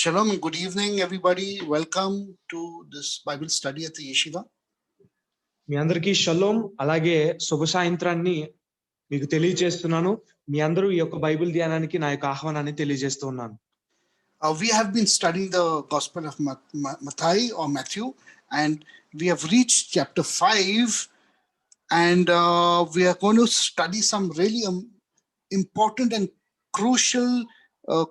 Shalom and good evening, everybody. Welcome to this Bible study at the Yeshiva. మీ అందరికీ shalom, అలాగే శుభ సాయంత్రాన్ని మీకు తెలియజేస్తున్నాను. మీ అందరూ ఈ యొక్క బైబిల్ ధ్యానానికి నా యొక్క ఆహ్వానాన్ని తెలియజేస్తూ ఉన్నాను. We have been studying the Gospel of Matthew, and we have reached chapter 5, and we are going to study some really important and crucial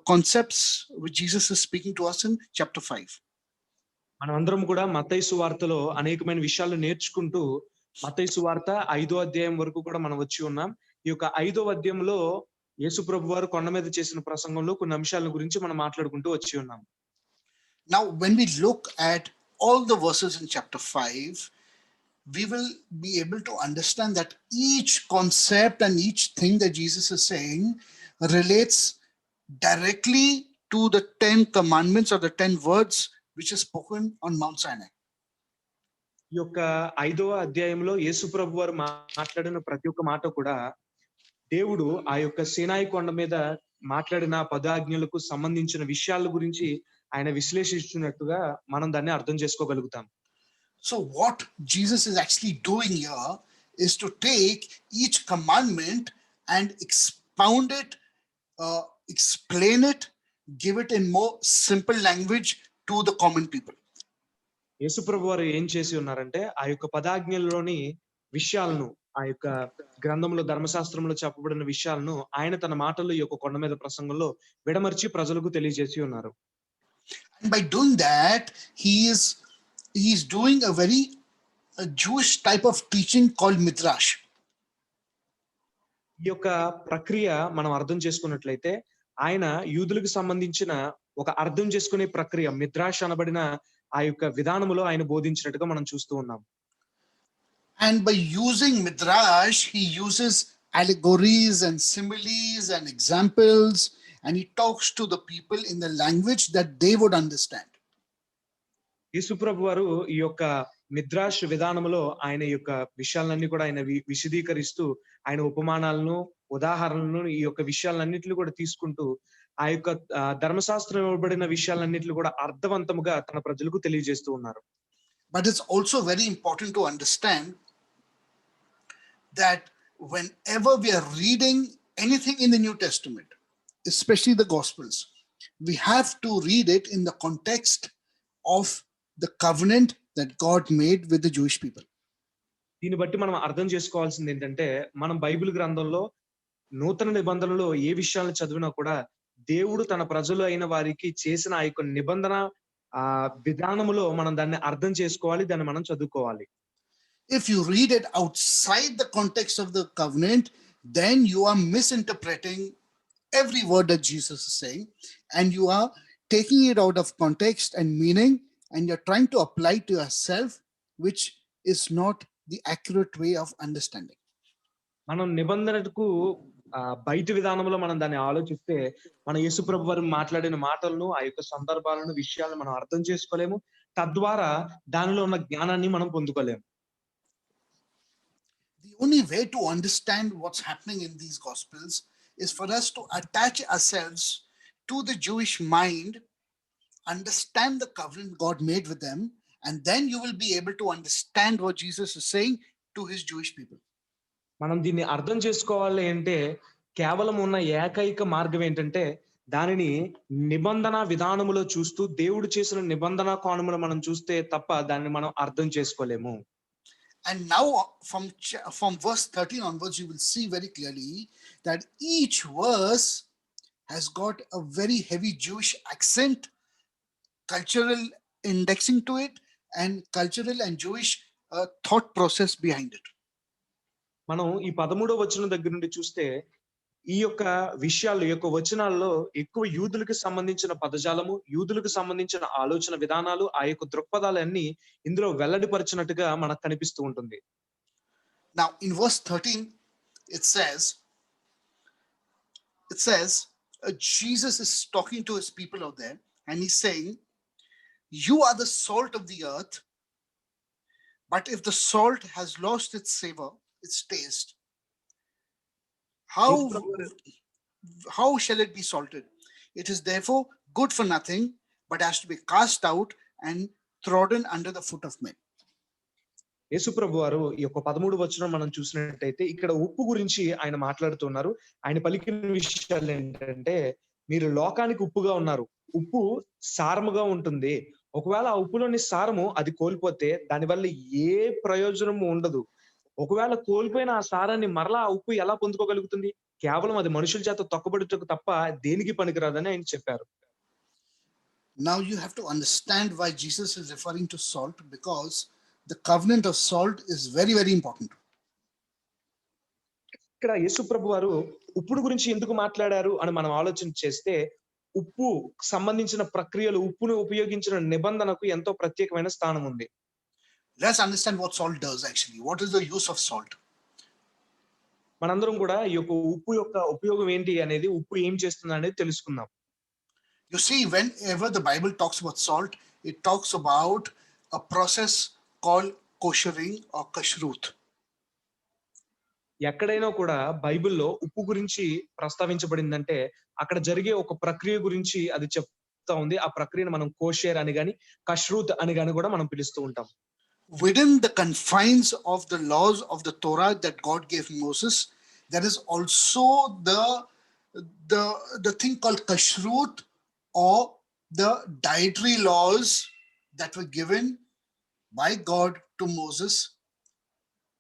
concepts which Jesus is speaking to us in chapter 5. మనమందరం కూడా మత్తయి సువార్తలో అనేకమైన విషయాలు నేర్చుకుంటూ మత్తయి సువార్త 5వ అధ్యాయం వరకు కూడా మనం వచ్చి ఉన్నాం. ఈ యొక్క 5వ అధ్యాయంలో యేసు ప్రభు వారు కొండ మీద చేసిన ప్రసంగంలో కొన్ని అంశాల గురించి మనం మాట్లాడుకుంటూ వచ్చి ఉన్నాం. Now, when we look at all the verses in chapter 5, we will be able to understand that each concept and each thing that Jesus is saying relates directly to the 10 commandments or the 10 words which is spoken on Mount Sinai. ఈ యొక్క 5వ అధ్యాయంలో యేసు ప్రభు వారు మాట్లాడిన ప్రతి ఒక్క మాట కూడా దేవుడు ఆ యొక్క సీనాయి కొండ మీద మాట్లాడిన 10 ఆజ్ఞలకు సంబంధించిన విషయాల గురించి ఆయన విశ్లేషిస్తున్నట్టుగా మనం దాన్ని అర్థం చేసుకోగలుగుతాం. So what Jesus is actually doing here is to take each commandment and expound it, explain it, give it in more simple language to the common people. యేసు ప్రభు వారు ఏం చేసి ఉన్నారంటే ఆ యొక్క 10 ఆజ్ఞల్లోని విషయాలను, ఆ యొక్క గ్రంథంలో ధర్మశాస్త్రంలో చెప్పబడిన విషయాలను ఆయన తన మాటల్లో ఈ యొక్క కొండ మీద ప్రసంగంలో విడమర్చి ప్రజలకు తెలియజేసి ఉన్నారు. And by doing that, he is doing a very Jewish type of teaching called midrash. ఈ యొక్క ప్రక్రియ మనం అర్థం చేసుకున్నట్లయితే ఆయన యూదులకు సంబంధించిన ఒక అర్థం చేసుకునే ప్రక్రియ మిద్రాష్ అనబడిన ఆ యొక్క విధానములో ఆయన బోధించినట్టుగా మనం చూస్తూ ఉన్నాం. And by using midrash, he uses allegories and similes and examples, and he talks to the people in the language that they would understand. యేసు ప్రభు వారు ఈ యొక్క మిద్రాష్ విధానములో ఆయన యొక్క విషయాలన్నీ కూడా ఆయన విశదీకరిస్తూ ఆయన ఉపమానాలను, ఉదాహరణలను, ఈ యొక్క విషయాలన్నింటినీ కూడా తీసుకుంటూ ఆ యొక్క ధర్మశాస్త్రం ఇవ్వబడిన విషయాలన్నింటినీ కూడా అర్థవంతముగా తన ప్రజలకు తెలియజేస్తూ ఉన్నారు. But it's also very important to understand that whenever we are reading anything in the New Testament, especially the Gospels, we have to read it in the context of the covenant that God made with the Jewish people. దీన్ని బట్టి మనం అర్థం చేసుకోవాల్సింది ఏంటంటే మనం Bible గ్రంథంలో నూతన నిబంధనలో ఏ విషయాలను చదివినా కూడా దేవుడు తన ప్రజలు అయిన వారికి చేసిన ఆ యొక్క నిబంధన విధానములో మనం దాన్ని అర్థం చేసుకోవాలి, దాన్ని మనం చదువుకోవాలి. If you read it outside the context of the covenant, then you are misinterpreting every word that Jesus is saying, and you are taking it out of context and meaning, and you're trying to apply to yourself, which is not the accurate way of understanding. మనం నిబంధనకు బయట విధానంలో మనం దాన్ని ఆలోచిస్తే మన యేసు ప్రభు వారు మాట్లాడిన మాటలను, ఆ యొక్క సందర్భాలను, విషయాలను మనం అర్థం చేసుకోలేము. తద్వారా దానిలో ఉన్న జ్ఞానాన్ని మనం పొందుకోలేము. The only way to understand what's happening in these Gospels is for us to attach ourselves to the Jewish mind, understand the covenant God made with them, and then you will be able to understand what Jesus is saying to his Jewish people. మనం దీన్ని అర్థం చేసుకోవాలి అంటే కేవలం ఉన్న ఏకైక మార్గం ఏంటంటే దానిని నిబంధన విధానములో చూస్తూ దేవుడు చేసిన నిబంధన కోణములో మనం చూస్తే తప్ప దాన్ని మనం అర్థం చేసుకోలేము. And now from verse 13 onwards, you will see very clearly that each verse has got a very heavy Jewish accent, cultural indexing to it, and cultural and Jewish thought process behind it. మనం ఈ 13వ వచనం దగ్గర నుండి చూస్తే ఈ యొక్క విషయాలు, ఈ యొక్క వచనాల్లో ఎక్కువ యూదులకు సంబంధించిన పదజాలము, యూదులకు సంబంధించిన ఆలోచన విధానాలు, ఆ యొక్క దృక్పథాలన్నీ ఇందులో వెల్లడిపరిచినట్టుగా మనకు కనిపిస్తూ ఉంటుంది. Now in verse 13 it says Jesus is talking to his people out there, and he's saying, you are the salt of the earth, but if the salt has lost its savor, its taste, how shall it be salted? It is therefore good for nothing but has to be cast out and trodden under the foot of men. యేసుప్రభు వారు ఈ యొక్క 13 వచనం మనం చూసినట్టయితే ఇక్కడ ఉప్పు గురించి ఆయన మాట్లాడుతున్నారు. ఆయన పలికిన విషయాలు ఏంటంటే, మీరు లోకానికి ఉప్పుగా ఉన్నారు. ఉప్పు సారముగా ఉంటుంది. ఒకవేళ ఆ ఉప్పులోని సారము అది కోల్పోతే దానివల్ల ఏ ప్రయోజనము ఉండదు. ఒకవేళ కోల్పోయిన ఆ సారాన్ని మరలా ఆ ఉప్పు ఎలా పొందుకోగలుగుతుంది? కేవలం అది మనుషుల చేత తొక్కబడుటకు తప్ప దేనికి పనికిరాదని ఆయన చెప్పారు. Now you have to understand why Jesus is referring to salt, because the covenant of salt is very, very important. ఇక్కడ యేసుప్రభు వారు ఉప్పుడు గురించి ఎందుకు మాట్లాడారు అని మనం ఆలోచన చేస్తే, ఉప్పు సంబంధించిన ప్రక్రియలు, ఉప్పును ఉపయోగించిన నిబంధనకు ఎంతో ప్రత్యేకమైన స్థానం ఉంది. Let's understand what salt does actually. What is the use of salt? మనందరం కూడా ఈ యొక్క ఉప్పు యొక్క ఉపయోగం ఏంటి అనేది, ఉప్పు ఏం చేస్తుంది అనేది తెలుసుకుందాం. You see, whenever the Bible talks about salt, it talks about a process called koshering or kashrut. ఎక్కడైనా కూడా బైబిల్లో ఉప్పు గురించి ప్రస్తావించబడిందంటే అక్కడ జరిగే ఒక ప్రక్రియ గురించి అది చెప్తా ఉంది. ఆ ప్రక్రియను మనం కోషేర్ అని గాని, కష్రూత్ అని గాని కూడా మనం పిలుస్తూ ఉంటాం. Within the confines of the laws of the Torah that God gave Moses, there is also the thing called kashrut, or the dietary laws that were given by God to Moses,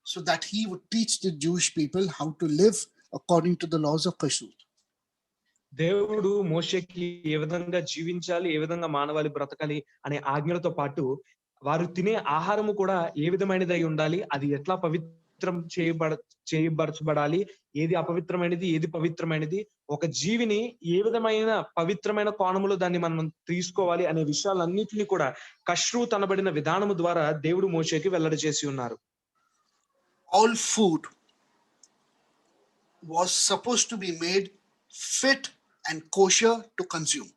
so that he would teach the Jewish people how to live according to the laws of kashrut. దేవుడు మోషేకి ఏ విధంగా జీవించాలి, ఏ విధంగా మానవాళి బ్రతకాలి అనే ఆజ్ఞలతో పాటు వారు తినే ఆహారము కూడా ఏ విధమైనదై ఉండాలి, అది ఎట్లా పవిత్రం చేయబరచబడాలి, ఏది అపవిత్రమైనది, ఏది పవిత్రమైనది, ఒక జీవిని ఏ విధమైన పవిత్రమైన కోణములో దాన్ని మనం తీసుకోవాలి అనే విషయాలన్నిటిని కూడా కష్రూత్ అనబడిన విధానము ద్వారా దేవుడు మోషేకి వెల్లడి చేసి ఉన్నారు. All food was supposed to be made fit and kosher to consume.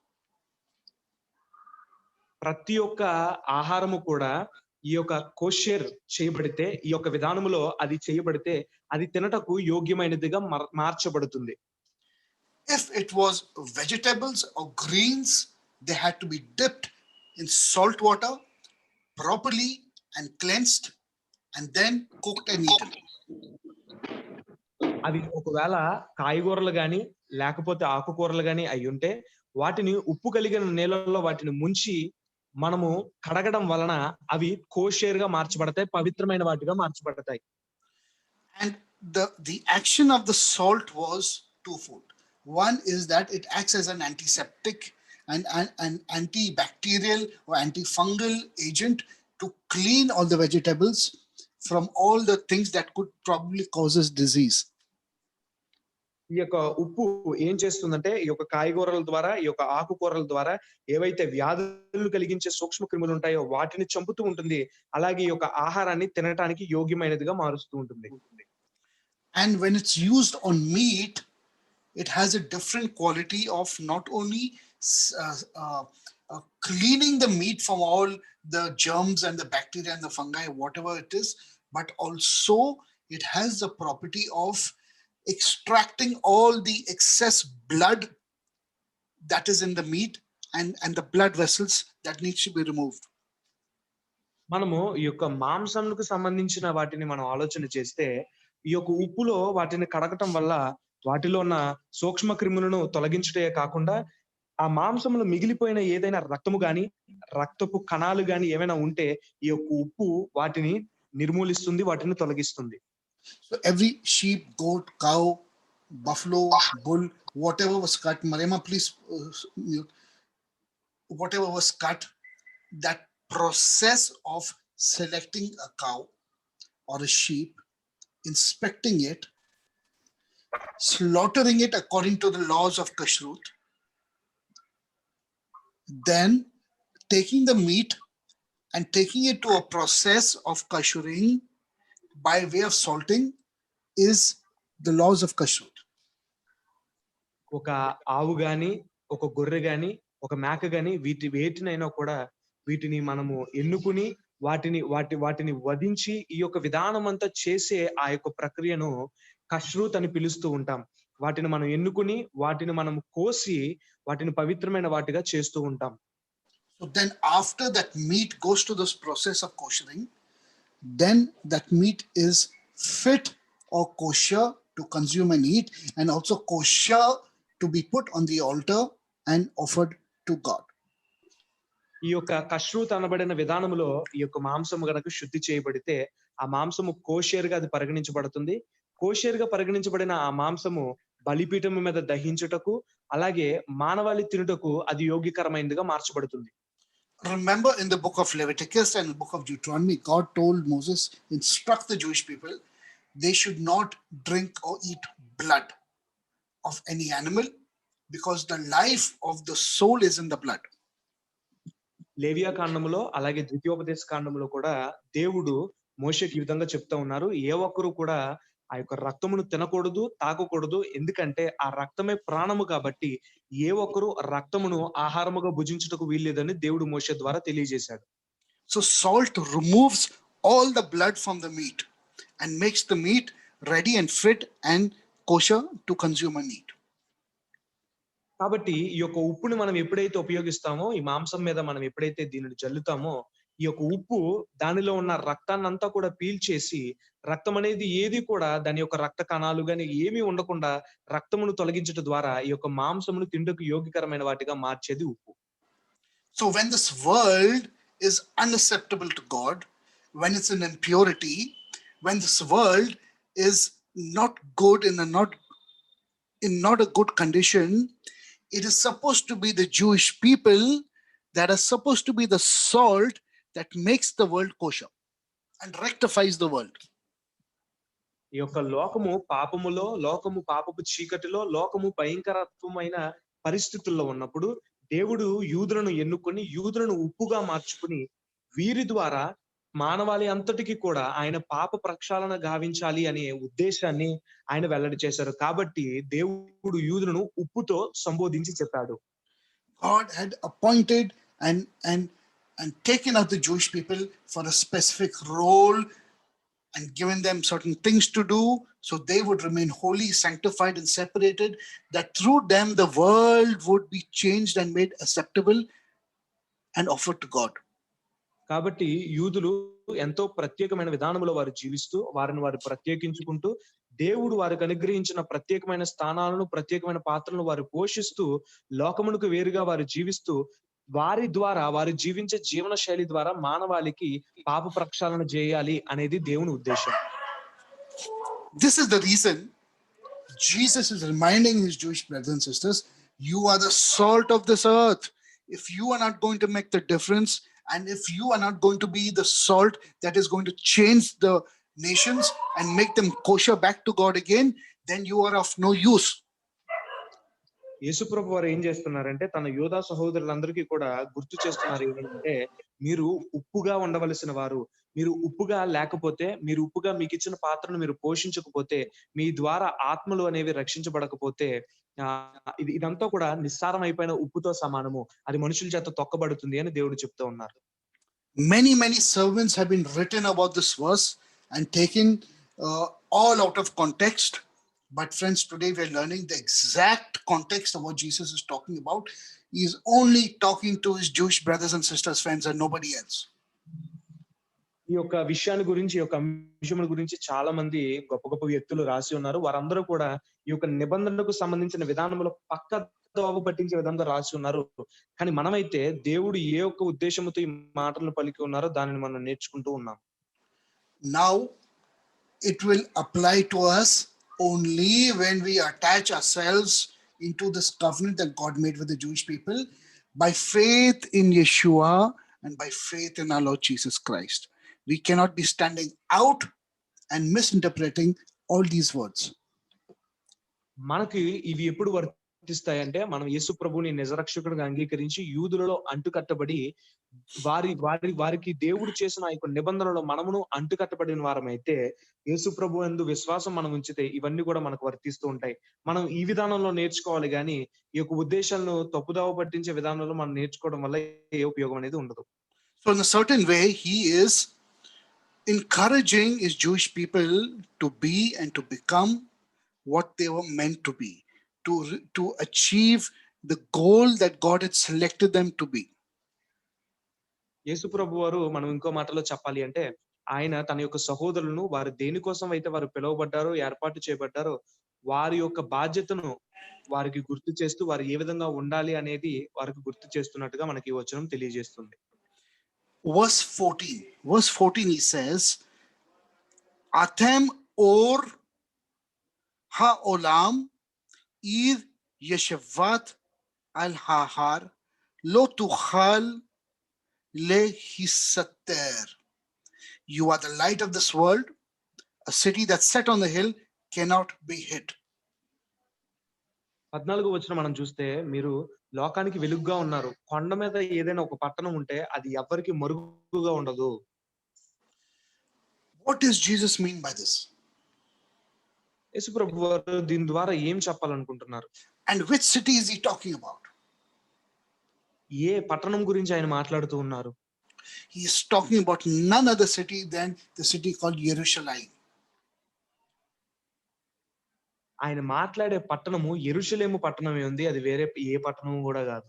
ప్రతి ఒక్క ఆహారము కూడా ఈ యొక్క కోషేర్ చేయబడితే, ఈ యొక్క విధానములో అది చేయబడితే అది తినటకు యోగ్యమైనదిగా మార్చబడుతుంది. If it was vegetables or greens, they had to be dipped in salt water properly and cleansed, and then cooked and eaten. అవి ఒకవేళ కాయగూరలు గాని లేకపోతే ఆకుకూరలు గాని అయ్యుంటే వాటిని ఉప్పు కలిగిన నీళ్ళల్లో వాటిని ముంచి మనము కడగడం వలన అవి కోషేర్గా మార్చబడతాయి, పవిత్రమైన వాటిగా మార్చబడతాయి. And the action of the salt was twofold. One is that it acts as an antiseptic and an antibacterial or antifungal agent to clean all the vegetables from all the things that could probably causes disease. ఈ యొక్క ఉప్పు ఏం చేస్తుందంటే ఈ యొక్క కాయగూరల ద్వారా, ఈ యొక్క ఆకుకూరల ద్వారా ఏవైతే వ్యాధులు కలిగించే సూక్ష్మ క్రిములు ఉంటాయో వాటిని చంపుతూ ఉంటుంది. అలాగే ఈ యొక్క ఆహారాన్ని తినటానికి యోగ్యమైనదిగా మారుస్తూ ఉంటుంది. And when it's used on meat, it has a different quality of not only cleaning the meat from all the germs and the bacteria and the fungi, whatever it is, but also it has the property of extracting all the excess blood that is in the meat and the blood vessels that needs to be removed. మనము ఈ యొక్క మాంసంకు సంబంధించిన వాటిని మనం ఆలోచన చేస్తే, ఈ యొక్క ఉప్పులో వాటిని కడగటం వల్ల వాటిలో ఉన్న సూక్ష్మ క్రిములను తొలగించటే కాకుండా ఆ మాంసంలో మిగిలిపోయిన ఏదైనా రక్తము గాని, రక్తపు కణాలు గాని ఏమైనా ఉంటే ఈ యొక్క ఉప్పు వాటిని నిర్మూలిస్తుంది, వాటిని తొలగిస్తుంది. So every sheep, goat, cow, buffalo, bull, whatever was cut, Marema, please mute. Whatever was cut, that process of selecting a cow or a sheep, inspecting it, slaughtering it according to the laws of kashrut, then taking the meat and taking it to a process of kashering by way of salting is the laws of kashrut. ఒక ఆవు గాని, ఒక గొర్రె గాని, ఒక మేక గాని వేటినైనా కూడా వీటిని మనము ఎన్నుకుని వాటిని వధించి ఈ యొక్క విధానం అంతా చేసే ఆ యొక్క ప్రక్రియను కష్రూత్ అని పిలుస్తూ ఉంటాం. వాటిని మనం ఎన్నుకుని వాటిని మనం కోసి వాటిని పవిత్రమైన వాటిగా చేస్తూ ఉంటాం. So then after that meat goes to this process of koshering, then that meat is fit or kosher to consume and eat, and also kosher to be put on the altar and offered to God. ఈ యొక్క కష్రూత్ అనబడిన విధానములో ఈ యొక్క మాంసము గనక శుద్ధి చేయబడితే ఆ మాంసము కోషేరుగా అది పరిగణించబడుతుంది. కోషేరుగా పరిగణించబడిన ఆ మాంసము బలిపీఠము మీద దహించుటకు, అలాగే మానవాళి తినుటకు అది యోగ్యకరమైనదిగా మార్చబడుతుంది. Remember in the book of Leviticus and the book of Deuteronomy, God told Moses, instruct the Jewish people, they should not drink or eat blood of any animal because the life of the soul is in the blood. లేవియా కాండములో అలాగే ద్వితీయోపదేశ కాండములో కూడా దేవుడు మోషేకి ఈ విధంగా చెప్తా ఉన్నారు. ఏ ఒక్కరు కూడా ఆ యొక్క రక్తమును తినకూడదు, తాగకూడదు. ఎందుకంటే ఆ రక్తమే ప్రాణము కాబట్టి ఏ ఒక్కరు రక్తమును ఆహారముగా భుజించుటకు వీల్లేదని దేవుడు మోషే ద్వారా తెలియజేశాడు. So salt removes all the blood from the meat and makes the meat ready and fit and kosher to consume and eat. కాబట్టి ఈ యొక్క ఉప్పుని మనం ఎప్పుడైతే ఉపయోగిస్తామో, ఈ మాంసం మీద మనం ఎప్పుడైతే దీనిని జల్లుతామో, ఈ యొక్క ఉప్పు దానిలో ఉన్న రక్తాన్నంతా కూడా పీల్చేసి, రక్తం అనేది ఏది కూడా దాని యొక్క రక్త కణాలు గాని ఏమీ ఉండకుండా రక్తమును తొలగించడం ద్వారా ఈ యొక్క మాంసమును తిండుకు యోగ్యకరమైన వాటిగా మార్చేది ఉప్పు. So when this world is unacceptable to God, when it's in impurity, when this world is not good in not a good condition, it is supposed to be the Jewish people that are supposed to be the salt that makes the world kosher and rectifies the world. ఈ యొక్క లోకము పాపములో, లోకము పాపపు చీకటిలో, లోకము భయంకరత్వమైన పరిస్థితుల్లో ఉన్నప్పుడు దేవుడు యూదులను ఎన్నుకొని, యూదులను ఉప్పుగా మార్చుకుని, వీరి ద్వారా మానవాళి అంతటికి కూడా ఆయన పాప ప్రక్షాళన గావించాలి అనే ఉద్దేశాన్ని ఆయన వెల్లడి చేశారు. కాబట్టి దేవుడు యూదులను ఉప్పుతో సంబోధించి చెప్పాడు. God had appointed and taken out the Jewish people for a specific role and given them certain things to do so they would remain holy, sanctified, and separated, that through them the world would be changed and made acceptable and offered to God. కాబట్టి యూదులు ఎంతో ప్రత్యేకమైన విధానములో వారు జీవిస్తూ, వారిని వారు ప్రత్యేకించుకుంటూ, దేవుడు వారికి అనుగ్రహించిన ప్రత్యేకమైన స్థానాలను, ప్రత్యేకమైన పాత్రలను వారు పోషిస్తూ, లోకమునకు వేరుగా వారు జీవిస్తూ, వారి ద్వారా వారు జీవించే జీవన శైలి ద్వారా మానవాళికి పాప ప్రక్షాళన చేయాలి అనేది దేవుని ఉద్దేశం. This is the reason Jesus is reminding his Jewish brothers and sisters, you are the salt of this earth. If you are not going to make the difference, and if you are not going to be the salt that is going to change the nations and make them kosher back to God again, then you are of no use. యేసుప్రభు వారు ఏం చేస్తున్నారంటే తన యోధా సహోదరులందరికీ కూడా గుర్తు చేస్తున్నారు ఏంటంటే, మీరు ఉప్పుగా ఉండవలసిన వారు. మీరు ఉప్పుగా లేకపోతే, మీరు ఉప్పుగా మీకు ఇచ్చిన పాత్రను మీరు పోషించకపోతే, మీ ద్వారా ఆత్మలు అనేవి రక్షించబడకపోతే ఇదంతా కూడా నిస్సారం అయిపోయిన ఉప్పుతో సమానము. అది మనుషుల చేత తొక్కబడుతుంది అని దేవుడు చెప్తూ ఉన్నారు. Many sermons have been written about this verse and taken all out of context. But friends, today we are learning the exact context of what Jesus is talking about. He is only talking to his Jewish brothers and sisters, friends, and nobody else. ఈ యొక్క విషయాన్ని గురించి, ఈ యొక్క అంశముల గురించి చాలా మంది గొప్ప గొప్ప వ్యక్తులు రాసి ఉన్నారు. వారందరూ కూడా ఈ యొక్క నిబంధనలకు సంబంధించిన విధానంలో పక్క దోవ పట్టించే విధంగా రాసి ఉన్నారు. కానీ మనమైతే దేవుడు ఏ ఒక్క ఉద్దేశంతో ఈ మాటలను పలికి ఉన్నారో దానిని మనం నేర్చుకుంటూ ఉన్నాం. Now it will apply to us only when we attach ourselves into this covenant that God made with the Jewish people by faith in Yeshua and by faith in our Lord Jesus Christ. We cannot be standing out and misinterpreting all these words. మనకి ఇవి ఎప్పుడు వర్తిస్తాయంటే, మనం యేసు ప్రభుని నిజరక్షకుడిగా అంగీకరించి యూదులలో అంటుకట్టబడి వారికి దేవుడు చేసిన ఆ యొక్క నిబంధనలో మనమును అంటుకట్టబడిన వారమైతే, యేసు ప్రభు యందు విశ్వాసం మనం ఉంచితే ఇవన్నీ కూడా మనకు వర్తిస్తూ ఉంటాయి. మనం ఈ విధానంలో నేర్చుకోవాలి గాని ఈ యొక్క ఉద్దేశాలను తప్పుదావ పట్టించే విధానంలో మనం నేర్చుకోవడం వల్ల ఏ ఉపయోగం అనేది ఉండదు. So in a certain way, he is encouraging his Jewish people to be and to become what they were meant to be, to achieve the goal that God had selected them to be. యేసు ప్రభువారు మనం ఇంకో మాటలో చెప్పాలి అంటే, ఆయన తన యొక్క సహోదరులను వారు దేనికోసం అయితే వారు పిలువబడ్డారో, ఏర్పాటు చేయబడ్డారో, వారి యొక్క బాధ్యతను వారికి గుర్తు చేస్తూ, వారు ఏ విధంగా ఉండాలి అనేది వారికి గుర్తు చేస్తున్నట్టుగా మనకి ఈ వచనం తెలియజేస్తుంది. Verse 14 he says, Athem or ha'olam ir yeshavat al hahar lo tuchal lehisater. You are the light of this world. A city that's set on the hill cannot be hid. 14వ వచనం మనం చూస్తే, మీరు లోకానికి వెలుగుగా ఉన్నారు. కొండ మీద ఏదైనా ఒక పట్టణం ఉంటే అది ఎవ్వరికీ మరుగుగా ఉండదు. What does Jesus mean by this? యేసు ప్రభువారు దీని ద్వారా ఏం చెప్పాలనుకుంటున్నారు? And which city is he talking about? ఏ పట్టణం గురించి ఆయన మాట్లాడుతూ ఉన్నారు? He is talking about none other city than the city called Jerusalem. ఆయన మాట్లాడే పట్టణము యెరూషలేము పట్టణమే ఉంది. అది వేరే ఏ పట్టణం కూడా కాదు.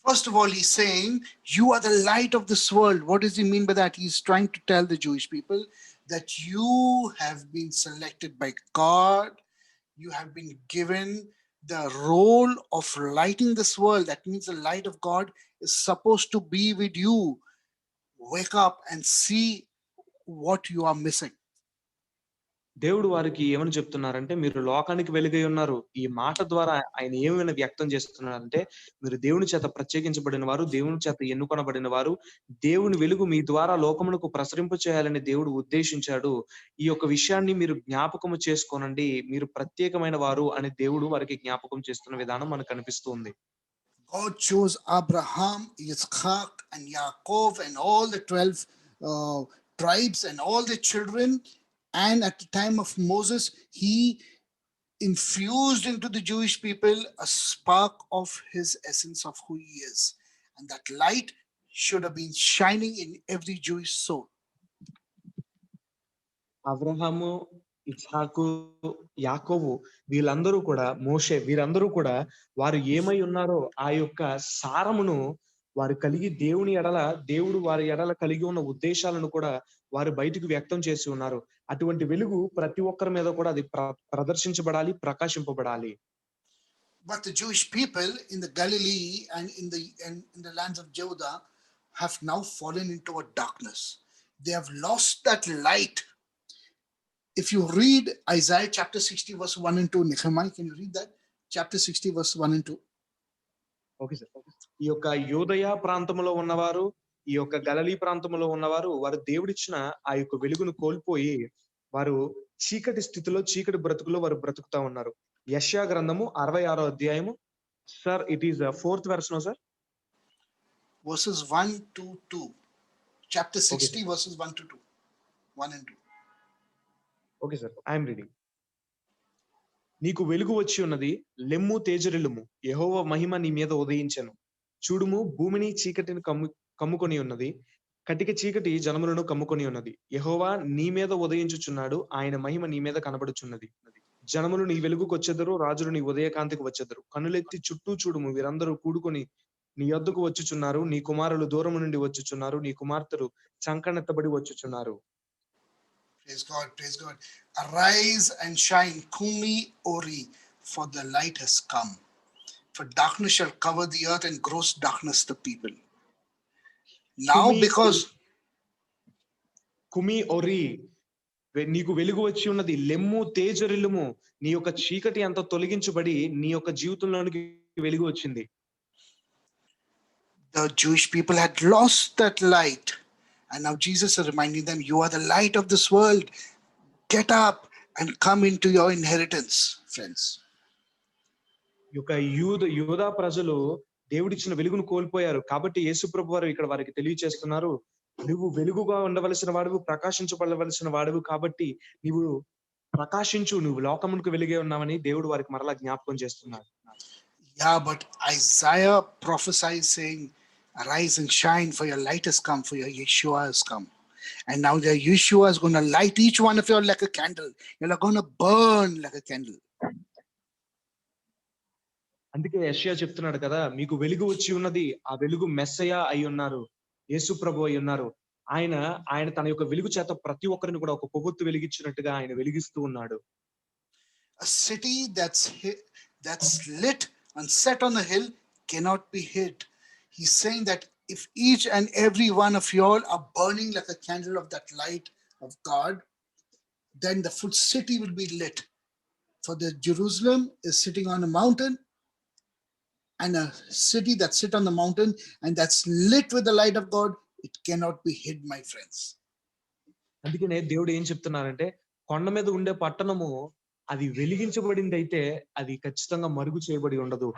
First of all, he's saying, you are the light of this world. What does he mean by that? He's trying to tell the Jewish people that you have been selected by God. You have been given the role of lighting this world. That means the light of God is supposed to be with you. Wake up and see what you are missing. దేవుడు వారికి ఏమని చెప్తున్నారంటే, మీరు లోకానికి వెలుగై ఉన్నారు. ఈ మాట ద్వారా ఆయన ఏమైనా వ్యక్తం చేస్తున్నారంటే, మీరు దేవుని చేత ప్రత్యేకించబడిన వారు, దేవుని చేత ఎన్నుకొనబడిన వారు, దేవుని వెలుగు మీ ద్వారా లోకమునకు ప్రసరింప చేయాలని దేవుడు ఉద్దేశించాడు. ఈ యొక్క విషయాన్ని మీరు జ్ఞాపకము చేసుకోనండి. మీరు ప్రత్యేకమైన వారు అని దేవుడు వారికి జ్ఞాపకం చేస్తున్న విధానం మనకు కనిపిస్తుంది. God chose Abraham, Yitzchak, and Yaakov, and all the 12 tribes and all the children. And at the time of Moses, he infused into the Jewish people a spark of his essence of who he is. And that light should have been shining in every Jewish soul. Abraham, ఇస్హాకు, యాకోబు వీళ్ళందరూ కూడా, మోషే వీరందరూ కూడా వారు ఏమై ఉన్నారో ఆ యొక్క సారమును వారు కలిగి దేవుడు వారి ఎడల కలిగి ఉన్న ఉద్దేశాలను కూడా వారు బయటకు వ్యక్తం చేసి ఉన్నారు. అటువంటి వెలుగు ప్రతి ఒక్కరి మీద కూడా అది ప్రదర్శించబడాలి, ప్రకాశింపబడాలి. But the Jewish people in the Galilee and in the lands of Judah have now fallen into a darkness. They have lost that light. If you read Isaiah chapter 60 verse 1 and 2, Nehemiah, can you read that? Chapter 60 verse 1 and 2. Okay sir. ఈ యొక్క యోదయ ప్రాంతంలో ఉన్నవారు, ఈ యొక్క Galilee ప్రాంతంలో ఉన్నవారు, వారు దేవుడిచ్చిన ఆ యొక్క వెలుగును కోల్పోయి వారు చీకటి స్థితిలో, చీకటి బ్రతుకులో వారు బ్రతుకుతా ఉన్నారు. యెషయా గ్రంథము 66వ అధ్యాయము. Sir, it is 4th verse no sir? Verses 1 to 2. Chapter 60 verses 1 to 2. 1 and 2. Okay sir, I'm reading. నీకు వెలుగు వచ్చి ఉన్నది, లెమ్ము తేజరిల్లుము, యెహోవా మహిమ నీ మీద ఉదయించెను. చూడుము, భూమిని చీకటిని కమ్ముకొని ఉన్నది, కటిక చీకటి జనములను కమ్ముకొని ఉన్నది. యెహోవా నీ మీద ఉదయించుచున్నాడు, ఆయన మహిమ నీ మీద కనబడుచున్నది. జనములు నీ వెలుగుకొచ్చెదరు, రాజులు నీ ఉదయకాంతికి వచ్చెదరు. కన్నులెత్తి చుట్టూ చూడుము, వీరందరూ కూడుకొని నీ యొద్దకు వచ్చుచున్నారు. నీ కుమారులు దూరము నుండి వచ్చుచున్నారు, నీ కుమార్తెలు చంకనెత్తబడి వచ్చుచున్నారు. Praise God, praise God. Arise and shine, Kumi Ori, for the light has come. For darkness shall cover the earth and gross darkness the people. Now because కుమి ఒరి, నీకు వెలుగు వచ్చి ఉన్నది, లెమ్ము తేజరిల్లుము, నీ యొక్క చీకటి అంతా తొలగించబడి నీ యొక్క జీవితంలోనికి వెలుగు వచ్చింది. The Jewish people had lost that light. And now Jesus is reminding them, you are the light of this world. Get up and come into your inheritance, friends. యొక్క యూదా ప్రజలు దేవుడిచ్చిన వెలుగును కోల్పోయారు. కాబట్టి యేసు ప్రభు వారు ఇక్కడ వారికి తెలియచేస్తున్నారు, నువ్వు వెలుగుగా ఉండవలసిన వాడువు, ప్రకాశించబడవలసిన వాడువు, కాబట్టి నీవు ప్రకాశించు, నువ్వు లోకమునకు వెలుగే ఉన్నావని దేవుడు వారికి మరలా జ్ఞాపకం చేస్తున్నారు. Yeah, but Isaiah prophesies saying, arise and shine, for your light has come, for your Yeshua has come. And now the Yeshua is going to light each one of you like a candle. You're going to burn like a candle. అందుకే యెషయా చెప్తున్నాడు కదా, మీకు వెలుగు వచ్చి ఉన్నది, ఆ వెలుగు మెస్సయా అయి ఉన్నారు. యేసు ప్రభువు అయి ఉన్నారు. ఆయన ఆయన తన యొక్క వెలుగు చేత ప్రతి ఒక్కరిని కూడా ఒక కొవ్వొత్తు వెలిగించినట్టుగా ఆయన వెలిగిస్తూ ఉన్నాడు. A city that's lit and set on a hill cannot be hid. He's saying that if each and every one of you all are burning like a candle of that light of God, then the full city will be lit. For the Jerusalem is sitting on a mountain, and a city that's sit on the mountain and that's lit with the light of God, it cannot be hid, my friends. అందుకనే దేవుడు ఏం చెప్తున్నారంటే, కొండ మీద ఉండే పట్టణము అది వెలిగించబడింది అయితే అది ఖచ్చితంగా మరుగు చేయబడి ఉండదు.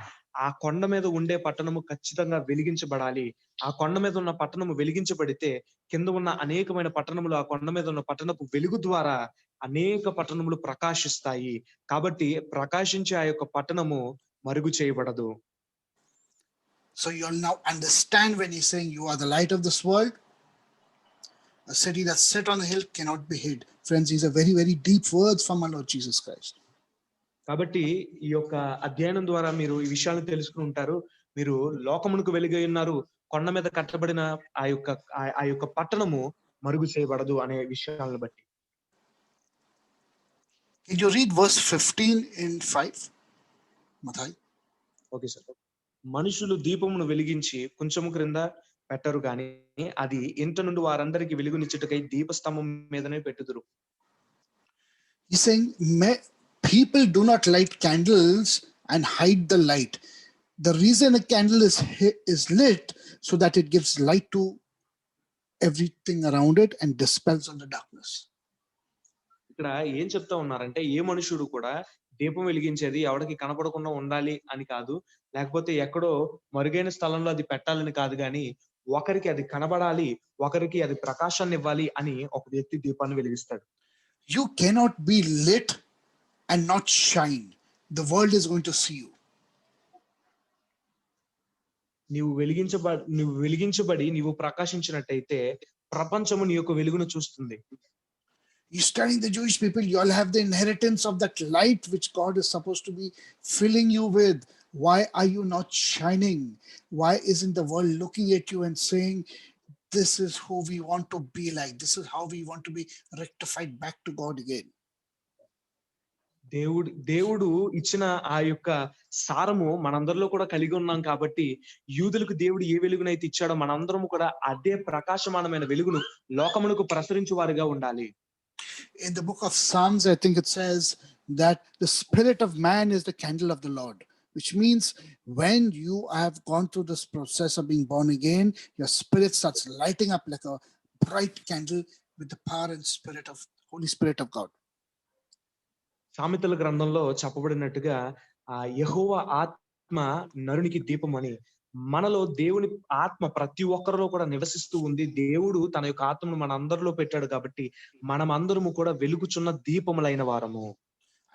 ఆ కొండ మీద ఉండే పట్టణము ఖచ్చితంగా వెలిగించబడాలి. ఆ కొండ మీద ఉన్న పట్టణము వెలిగించబడితే కింద ఉన్న అనేకమైన పట్టణములు ఆ కొండ మీద ఉన్న పట్టణపు వెలుగు ద్వారా అనేక పట్టణములు ప్రకాశిస్తాయి. కాబట్టి ప్రకాశించే ఆ యొక్క పట్టణము మరుగు చేయబడదు. So you'll now understand when he's saying you are the light of this world. A city that's set on a hill cannot be hid. Friends, these are very, very deep words from our Lord Jesus Christ. కాబట్టి ఈ యొక్క అధ్యయనం ద్వారా మీరు ఈ విషయాలను తెలుసుకుని ఉంటారు. మీరు లోకమునకు వెలుగై ఉన్నారు. కొండ మీద కట్టబడిన ఆ యొక్క పట్టణము మరుగు చేయబడదు అనే విషయాలను బట్టి. Can you read verse 15 in 5? Mathai. Okay sir. మనుషులు దీపమును వెలిగించి కొంచెము క్రింద పెట్టరు గాని అది ఇంట నుండి వారందరికి వెలుగునిచ్చుటకై దీపస్తంభం మీదనే పెట్టుదురు. He's saying people do not light candles and hide the light. The reason a candle is lit so that it gives light to everything around it and dispels all the darkness. ఇక్కడ ఏం చెప్తా ఉన్నారంటే, ఏ మనుషుడు కూడా దీపం వెలిగించేది ఎవరికి కనపడకుండా ఉండాలి అని కాదు, లేకపోతే ఎక్కడో మరుగైన స్థలంలో అది పెట్టాలని కాదు, గాని ఒకరికి అది కనబడాలి, ఒకరికి అది ప్రకాశాన్ని ఇవ్వాలి అని ఒక వ్యక్తి దీపాన్ని వెలిగిస్తాడు. You cannot be lit and not shine. The world is going to see you. నీవు వెలిగించబడి నీవు ప్రకాశించినట్టయితే ప్రపంచము నీ యొక్క వెలుగును చూస్తుంది. He's telling the Jewish people, you all have the inheritance of that light which God is supposed to be filling you with. Why are you not shining? Why isn't the world looking at you and saying, this is who we want to be like? This is how we want to be rectified back to God again. దేవుడు ఇచ్చిన ఆ యొక్క సారము మనందరిలో కూడా కలిగి ఉన్నాం కాబట్టి, యూదులకు దేవుడు ఏ వెలుగునైతే ఇచ్చాడో మనందరము కూడా అదే ప్రకాశమానమైన వెలుగును లోకమునకు ప్రసరించు వారిగా ఉండాలి. In the book of Psalms, I think it says that the spirit of man is the candle of the Lord, which means when you have gone through this process of being born again, your spirit starts lighting up like a bright candle with the power and spirit of Holy Spirit of God. సామెతల గ్రంథంలో చెప్పబడినట్టుగా యెహోవా ఆత్మ నరునికి దీపం అని, మనలో దేవుని ఆత్మ ప్రతి ఒక్కరిలో కూడా నివసిస్తూ ఉంది. దేవుడు తన యొక్క ఆత్మను మన అందరిలో పెట్టాడు కాబట్టి మనం అందరము కూడా వెలుగుచున్న దీపములైన వారము.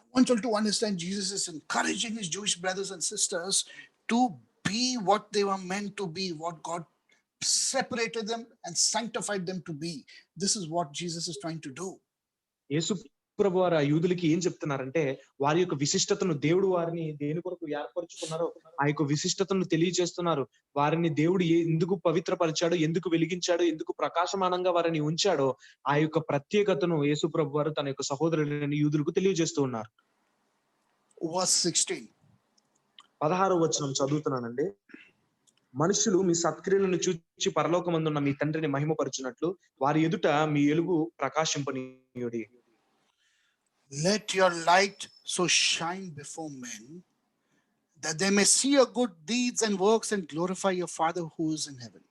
I want you to understand Jesus is encouraging his Jewish brothers and sisters to be what they were meant to be, what God separated them and sanctified them to be. This is what Jesus is trying to do. యేసు ప్రభు వారు ఆ యూదులకి ఏం చెప్తున్నారంటే, వారి యొక్క విశిష్టతను దేవుడు వారిని దేని కొరకు ఏర్పరచుకున్నారో ఆ యొక్క విశిష్టతను తెలియజేస్తున్నారు. వారిని దేవుడు ఎందుకు పవిత్రపరిచాడో, ఎందుకు వెలిగించాడో, ఎందుకు ప్రకాశమానంగా వారిని ఉంచాడో ఆ యొక్క ప్రత్యేకతను యేసు ప్రభు వారు తన యొక్క సహోదరులని యూదులకు తెలియజేస్తూ ఉన్నారు. Verse 16. 16వ వచనం చదువుతున్నానండి. మనుషులు మీ సత్క్రియలను చూచి పరలోకమందున్న మీ తండ్రిని మహిమపరచునట్లు వారి ఎదుట మీ వెలుగు ప్రకాశింపనీయుడి. Let your light so shine before men that they may see your good deeds and works and glorify your Father who is in heaven.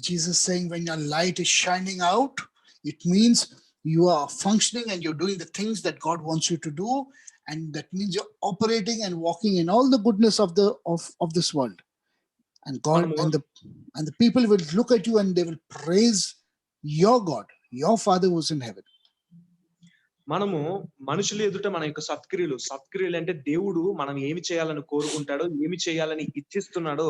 Jesus is saying when your light is shining out, it means you are functioning and you're doing the things that God wants you to do, and that means you're operating and walking in all the goodness of this world. And God and the people will look at you and they will praise your God, your Father who is in heaven. మనము మనుషుల ఎదుట మన యొక్క సత్క్రియలు అంటే దేవుడు మనం ఏమి చేయాలని కోరుకుంటాడో, ఏమి చేయాలని ఇచ్చిస్తున్నాడో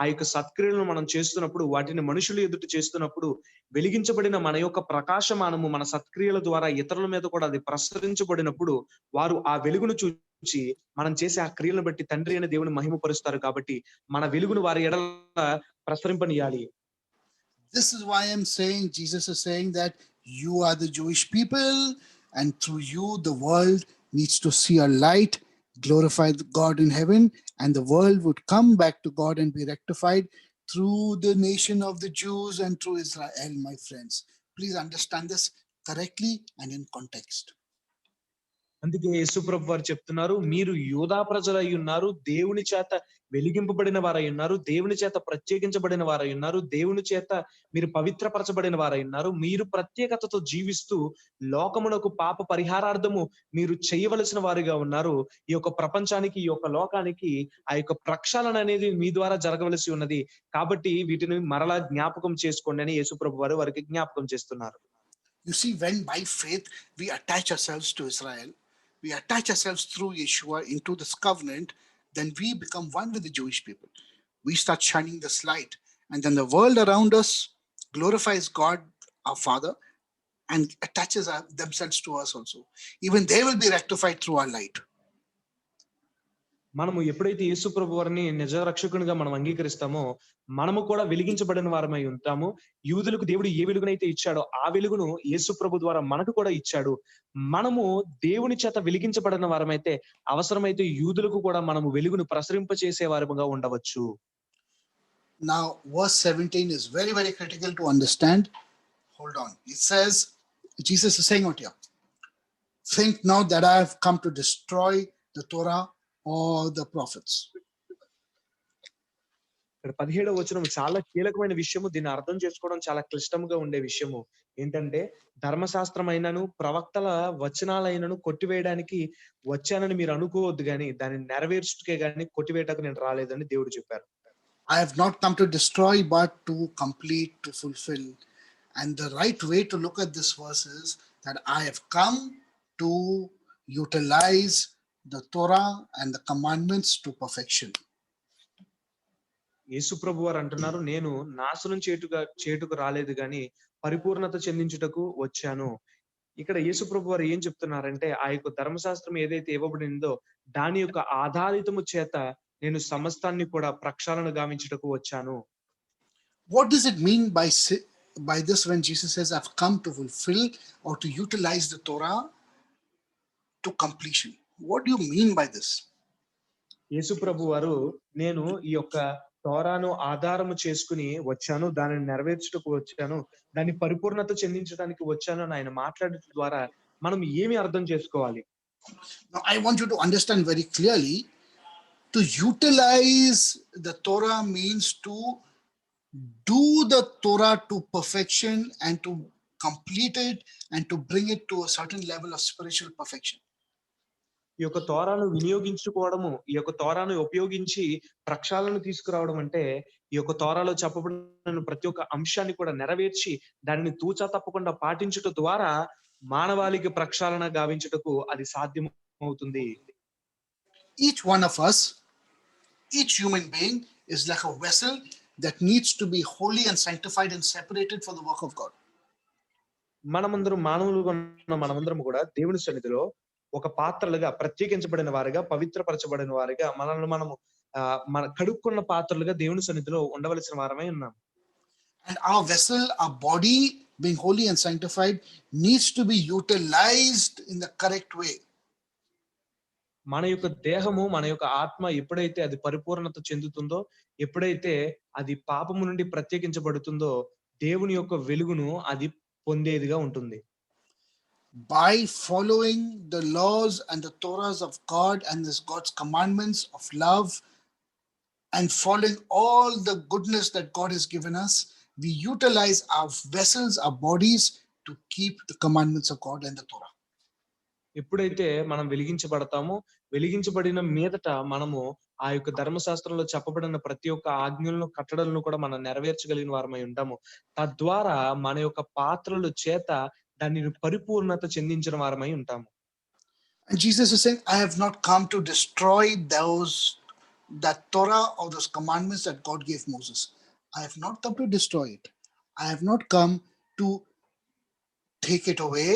ఆ యొక్క సత్క్రియలను మనం చేస్తున్నప్పుడు, వాటిని మనుషుల ఎదుట చేస్తున్నప్పుడు వెలిగించబడిన మన యొక్క ప్రకాశమానము మన సత్క్రియల ద్వారా ఇతరుల మీద కూడా అది ప్రసరించబడినప్పుడు వారు ఆ వెలుగును చూచి మనం చేసే ఆ క్రియలను బట్టి తండ్రి అయిన దేవుని మహిమపరుస్తారు. కాబట్టి మన వెలుగును వారి ఎడల ప్రసరింపనీయాలి. This is why I'm saying, Jesus is saying that you are the Jewish people, and through you, the world needs to see a light, glorify God in heaven, and the world would come back to God and be rectified through the nation of the Jews and through Israel, my friends. Please understand this correctly and in context. అందుకే యేసుప్రభు వారు చెప్తున్నారు, మీరు యూదా ప్రజలై ఉన్నారు, దేవుని చేత వెలిగింపబడిన వారై ఉన్నారు, దేవుని చేత ప్రత్యేకించబడిన వారై ఉన్నారు, దేవుని చేత మీరు పవిత్రపరచబడిన వారై ఉన్నారు. మీరు ప్రత్యేకతతో జీవిస్తూ లోకమునకు పాప పరిహారార్థము మీరు చేయవలసిన వారిగా ఉన్నారు. ఈ యొక్క ప్రపంచానికి, ఈ యొక్క లోకానికి ఆ యొక్క ప్రక్షాళన అనేది మీ ద్వారా జరగవలసి ఉన్నది. కాబట్టి వీటిని మరలా జ్ఞాపకం చేసుకోండి అని యేసుప్రభు వారు వారికి జ్ఞాపకం చేస్తున్నారు. You see, when by faith we attach ourselves to Israel, we attach ourselves through Yeshua into this covenant, then we become one with the Jewish people. We start shining this light, and then the world around us glorifies God, our Father, and attaches themselves to us also. Even they will be rectified through our light. మనము ఎప్పుడైతే యేసు ప్రభు వారిని నిజ రక్షకునిగా మనం అంగీకరిస్తామో, మనము కూడా వెలిగించబడిన వారమై ఉంటాము. యూదులకు దేవుడు ఏ వెలుగునైతే ఇచ్చాడో ఆ వెలుగును యేసు ప్రభు ద్వారా మనకు కూడా ఇచ్చాడు. మనము దేవుని చేత వెలిగించబడిన వారమైతే అవసరమైతే యూదులకు కూడా మనము వెలుగును ప్రసరింపచేసే వారముగా ఉండవచ్చు. Now, verse 17 is very, very critical to understand. Hold on. It says, Jesus is saying out here, think not that I have come to destroy the Torah or the prophets. ఇక్కడ 17వ వచనం చాలా కీలకమైన విషయము. దీన్ని అర్థం చేసుకోవడం చాలా క్లిష్టంగా ఉండే విషయము. ఏంటంటే, ధర్మశాస్త్రమైనను ప్రవక్తల వచనాలైనను కొట్టివేయడానికి వచ్చానని మీరు అనుకోవద్దు గాని, దాన్ని నెరవేర్చుటకే గాని కొట్టివేయటకు నేను రాలేదని దేవుడు చెప్పారు. I have not come to destroy, but to complete, to fulfill. And the right way to look at this verse is that I have come to utilize the Torah and the commandments to perfection. యేసు ప్రభు వారు అంటున్నారు, నేను నాశనం చేటుకు రాలేదు గాని పరిపూర్ణత చెందించుటకు వచ్చాను. ఇక్కడ యేసు ప్రభు వారు ఏం చెప్తున్నారంటే, ఆ యొక్క ధర్మశాస్త్రం ఏదైతే ఇవ్వబడిందో దాని యొక్క ఆధారితము చేత నేను సమస్తాన్ని కూడా ప్రక్షాళన గావించుటకు వచ్చాను. What does it mean by this when Jesus says, I've come to fulfill or to utilize the Torah to completion? What do you mean by this? యేసు ప్రభు వారు, నేను ఈ యొక్క తోరాను ఆధారము చేసుకుని వచ్చాను, దానిని నెరవేర్చుటకు వచ్చాను, దాన్ని పరిపూర్ణత చెందించడానికి వచ్చాను అని ఆయన మాట్లాడటం ద్వారా మనం ఏమి అర్థం చేసుకోవాలి? Now, I want you to understand very clearly, to utilize the Torah means to do the Torah to perfection and to complete it and to bring it to a certain level of spiritual perfection. ఈ యొక్క తోరాను వినియోగించుకోవడము, ఈ యొక్క తోరాను ఉపయోగించి ప్రక్షాళన తీసుకురావడం అంటే, ఈ యొక్క తోరాలో చెప్పబడిన ప్రతి ఒక్క అంశాన్ని కూడా నెరవేర్చి దానిని తూచా తప్పకుండా పాటించుట ద్వారా మానవాళికి ప్రక్షాళన గావించుటకు అది సాధ్యమవుతుంది. Each one of us, each human being is like a vessel that needs to be holy and sanctified and separated for the work of God. మనమందరం మానవులుగా ఉన్న మనమందరం కూడా దేవుని సన్నిధిలో ఒక పాత్రలుగా, ప్రత్యేకించబడిన వారిగా, పవిత్రపరచబడిన వారిగా, మనల్ని మనము మన కడుక్కున్న పాత్రలుగా దేవుని సన్నిధిలో ఉండవలసిన వారమై ఉన్నాం. And our vessel, our body, being holy and sanctified, needs to be utilized in the correct way. మన యొక్క దేహము, మన యొక్క ఆత్మ ఎప్పుడైతే అది పరిపూర్ణత చెందుతుందో, ఎప్పుడైతే అది పాపము నుండి ప్రత్యేకించబడుతుందో, దేవుని యొక్క వెలుగును అది పొందేదిగా ఉంటుంది. By following the laws and the Torahs of God and this God's commandments of love and following all the goodness that God has given us, we utilize our vessels, our bodies to keep the commandments of God and the Torah. ఎప్పుడైతే మనం వెలిగించబడతామో, వెలిగించబడిన మీదట మనము ఆ యొక్క ధర్మశాస్త్రంలో చెప్పబడిన ప్రతి ఒక్క ఆజ్ఞలను, కట్టడలను కూడా మనం నెరవేర్చగలిగిన వారమై ఉంటాము. తద్వారా మన యొక్క పాత్రల చేత దాన్ని పరిపూర్ణత చెందించిన వారమై ఉంటాము. And Jesus is saying, I have not come to destroy that Torah or those commandments that God gave Moses. I have not come to destroy it. I have not come to take it away.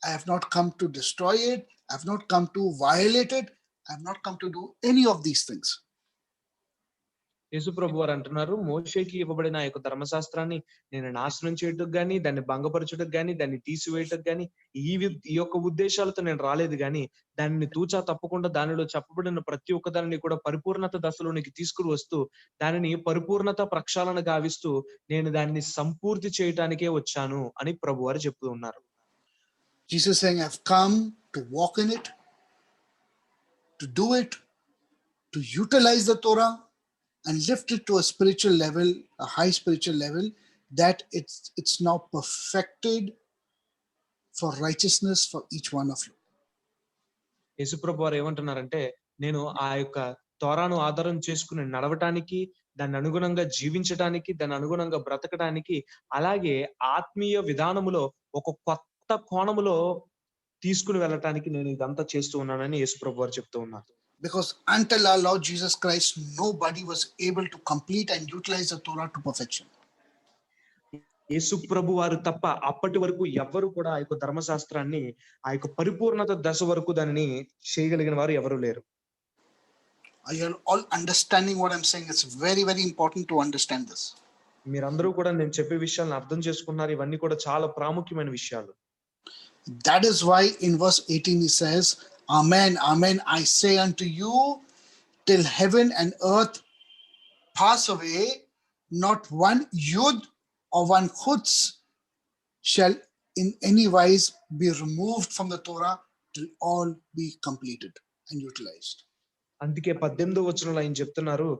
I have not come to destroy it. I have not come to violate it. I have not come to do any of these things. యేసు ప్రభువారు అంటున్నారు, మోషేకి ఇవ్వబడిన ఆ యొక్క ధర్మశాస్త్రాన్ని నేను నాశనం చేయుటకు గాని, దాన్ని భంగపరచుటకు గాని, దాన్ని తీసివేయుటకు గాని, ఈ యొక్క ఉద్దేశాలతో నేను రాలేదు గాని, దానిని తూచా తప్పకుండా దానిలో చెప్పబడిన ప్రతి ఒక్క దానిని కూడా పరిపూర్ణత దశలోనికి తీసుకొని వస్తూ, దానిని పరిపూర్ణత ప్రక్షాళన గావిస్తూ, నేను దాన్ని సంపూర్తి చేయటానికే వచ్చాను అని ప్రభువారు చెప్తూ ఉన్నారు. Jesus saying, I've come to walk in it, to do it, to utilize the Torah and lift it to a spiritual level, a high spiritual level, that it's now perfected for righteousness for each one of you. యేసుప్రభు వారు ఏమంటున్నారంటే, నేను ఆ యొక్క తోరాను ఆధారం చేసుకుని నడవటానికి, దాన్ని అనుగుణంగా జీవించటానికి, దాన్ని అనుగుణంగా బ్రతకడానికి, అలాగే ఆత్మీయ విధానములో ఒక కొత్త కోణములో తీసుకొని వెళ్ళటానికి నేను ఇదంతా చేస్తూ ఉన్నానని యేసుప్రభు వారు చెప్తూ ఉన్నారు. Because until our Lord Jesus Christ, nobody was able to complete and utilize the Torah to perfection. యేసుప్రభు వారు తప్ప అప్పటి వరకు ఎవ్వరు కూడా ఆ యొక్క ధర్మశాస్త్రాన్ని ఆ యొక్క పరిపూర్ణత దశ వరకు దానిని చేయగలిగిన వారు ఎవరు లేరు. Are you all understanding what I'm saying? It's very, very important to understand this. మీరందరూ కూడా నేను చెప్పే విషయాలను అర్థం చేసుకున్నారు. ఇవన్నీ కూడా చాలా ప్రాముఖ్యమైన విషయాలు. That is why in verse 18 he says, Amen, Amen, I say unto you, till heaven and earth pass away, not one yud or one chutz shall in any wise be removed from the Torah till all be completed and utilized. అందుకే 18వ వచనంలో ఆయన చెప్తున్నారు,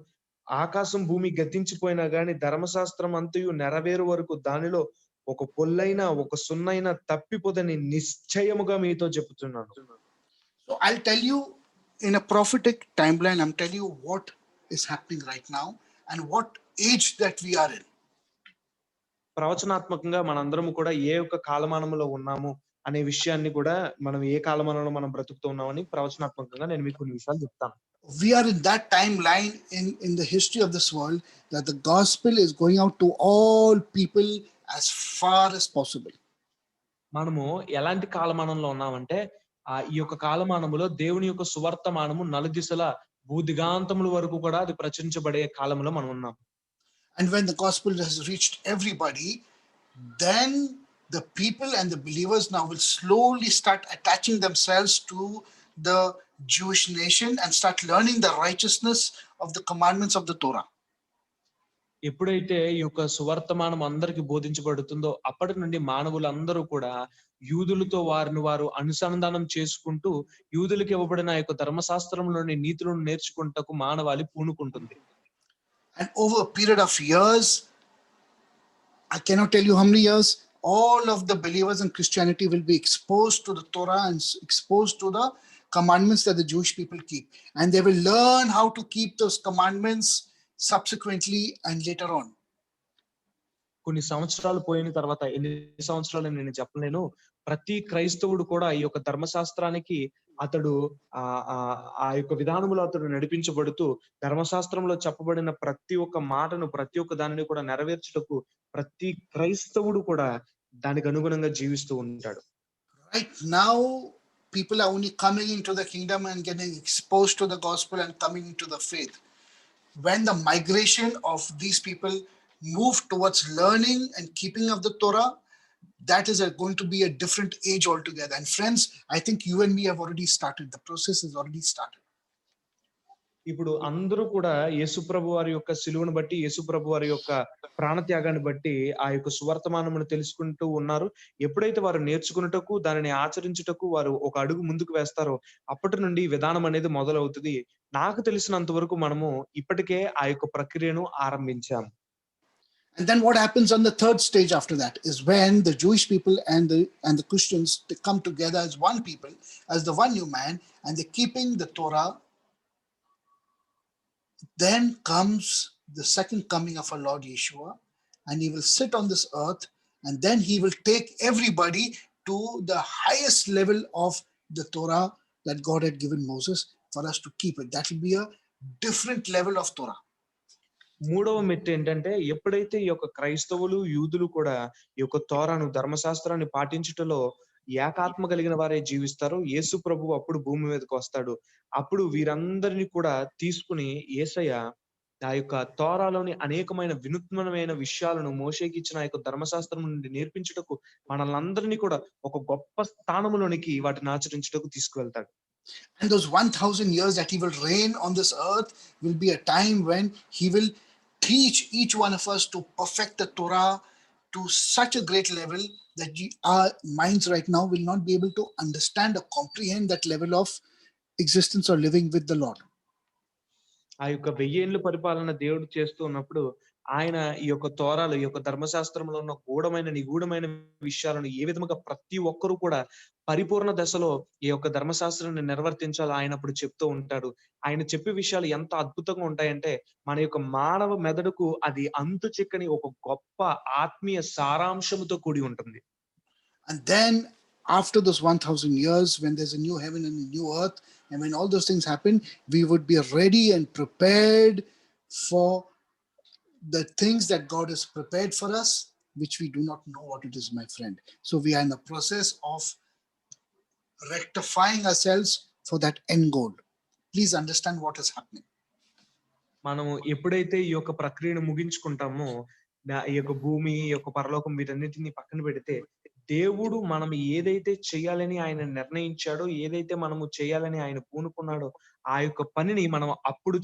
ఆకాశం భూమి గతించిపోయినా గాని ధర్మశాస్త్రం అంతయు నెరవేరు వరకు దానిలో ఒక పొల్లైనా ఒక సున్నైనా తప్పిపోదని నిశ్చయముగా మీతో చెప్తున్నాను. So I'll tell you in a prophetic timeline, I'm telling you what is happening right now and what age that we are in. ప్రవచనాత్మకంగా మనందరము కూడా ఏ యొక్క కాలమానంలో ఉన్నాము అనే విషయాన్ని కూడా మనం ఏ కాలమానంలో మనం బ్రతుకుతూ ఉన్నామని ప్రవచనాత్మకంగా నేను మీకు కొన్ని విషయాలు చెప్తాను. We are in that timeline in the history of this world that the gospel is going out to all people as far as possible. మనము ఎలాంటి కాలమానంలో ఉన్నామంటే ఈ యొక్క కాలమానములో దేవుని యొక్క సువర్తమానము నలుదిశల భూదిగాంతముల వరకు కూడా అది ప్రచురించబడే కాలంలో మనం ఉన్నాం. And when the gospel has reached everybody, then the people and the believers now will slowly start attaching themselves to the Jewish nation and start learning the righteousness of the commandments of the Torah. ఎప్పుడైతే ఈ యొక్క సువర్తమానం అందరికి బోధించబడుతుందో అప్పటి నుండి మానవులందరూ కూడా యూదులతో వారిని వారు అనుసంధానం చేసుకుంటూ యూదులకు ఇవ్వబడిన యొక్క ధర్మశాస్త్రంలోని నీతులను నేర్చుకుంటకు మానవాళి పూనుకుంటుంది. And over a period of years, I cannot tell you how many years, all of the believers in Christianity will be exposed to the Torah and exposed to the commandments that the Jewish people keep. And they will learn how to keep those commandments subsequently and later on. కొన్ని సంవత్సరాలు పోయిన తర్వాత ఎన్ని సంవత్సరాలు నేను చెప్పలేను. ప్రతి క్రైస్తవుడు కూడా ఈ యొక్క ధర్మశాస్త్రానికి అతడు ఆ యొక్క విధానంలో అతడు నడిపించబడుతూ ధర్మశాస్త్రంలో చెప్పబడిన ప్రతి ఒక్క మాటను ప్రతి ఒక్క దానిని కూడా నెరవేర్చుటకు ప్రతి క్రైస్తవుడు కూడా దానికి అనుగుణంగా జీవిస్తూ ఉంటాడు. Right now, people are only coming into the kingdom and getting exposed to the gospel and coming into the faith. When the migration of these people move towards learning and keeping of the Torah, that is going to be a different age altogether. And friends, I think you and me have already started. The process has already started. ఇప్పుడు అందరూ కూడా యేసుప్రభు వారి యొక్క సిలువను బట్టి యేసుప్రభు వారి యొక్క ప్రాణత్యాగాన్ని బట్టి ఆ యొక్క సువర్తమానమును తెలుసుకుంటూ ఉన్నారు. ఎప్పుడైతే వారు నేర్చుకున్నటకు దానిని ఆచరించుటకు వారు ఒక అడుగు ముందుకు వేస్తారో అప్పటి నుండి విధానం అనేది మొదలవుతుంది. నాకు తెలిసినంత వరకు మనము ఇప్పటికే ఆ యొక్క ప్రక్రియను ఆరంభించాము. And then what happens on the third stage after that is when the Jewish people and the Christians, they come together as one people, as the one new man, and they're keeping the Torah. Then comes the second coming of our Lord Yeshua, and he will sit on this earth, and then he will take everybody to the highest level of the Torah that God had given Moses for us to keep it. That will be a different level of Torah. మూడవ మెట్టు ఏంటంటే ఎప్పుడైతే ఈ యొక్క క్రైస్తవులు యూదులు కూడా ఈ యొక్క తోరాను ధర్మశాస్త్రాన్ని పాటించుటలో ఏకాత్మ కలిగిన వారే జీవిస్తారు. యేసు ప్రభు అప్పుడు భూమి మీదకి వస్తాడు. అప్పుడు వీరందరినీ కూడా తీసుకుని యేసయ్య ఆ యొక్క తోరాలోని అనేకమైన వినూత్నమైన విషయాలను మోషేకి ఇచ్చిన ఆ యొక్క ధర్మశాస్త్రం నుండి నేర్పించుటకు మనల్నందరినీ కూడా ఒక గొప్ప స్థానములోనికి వాటిని ఆచరించుటకు తీసుకువెళ్తాడు. And those 1,000 years that he will reign on this earth will be a time when he will teach each one of us to perfect the Torah to such a great level that our minds right now will not be able to understand or comprehend that level of existence or living with the Lord. ఆ యొక్క 1000 ఏళ్ల పరిపాలన దేవుడు చేస్తూ ఉన్నప్పుడు ఆయన ఈ యొక్క తోరాలు, ఈ యొక్క ధర్మశాస్త్రంలో ఉన్న నిగూఢమైన విషయాలను ఏ విధముగా ప్రతి ఒక్కరు కూడా పరిపూర్ణ దశలో ఈ యొక్క ధర్మశాస్త్రాన్ని నిర్వర్తించాలో ఆయన అప్పుడు చెప్తూ ఉంటాడు. ఆయన చెప్పే విషయాలు ఎంత అద్భుతంగా ఉంటాయంటే మన యొక్క మానవ మెదడుకు అది అంతు చిక్కని ఒక గొప్ప ఆత్మీయ సారాంశముతో కూడి ఉంటుంది. And then after those 1,000 years, when there's a new heaven and a new earth, and when all those things happen, we would be ready and prepared for the things that God has prepared for us, which we do not know what it is, my friend. So we are in the process of rectifying ourselves for that end goal. Please understand what is happening. మనము ఎప్పుడైతే ఈ యొక్క ప్రక్రియను ముగించుకుంటామో, ఈ యొక్క భూమి, ఈ యొక్క పరలోకం వీటన్నిటిని పక్కన పెడితే, దేవుడు మనం ఏదైతే చేయాలని ఆయన నిర్ణయించాడో, ఏదైతే మనము చేయాలని ఆయన పూనుకున్నాడో, ఆ యొక్క పనిని మనం అప్పుడు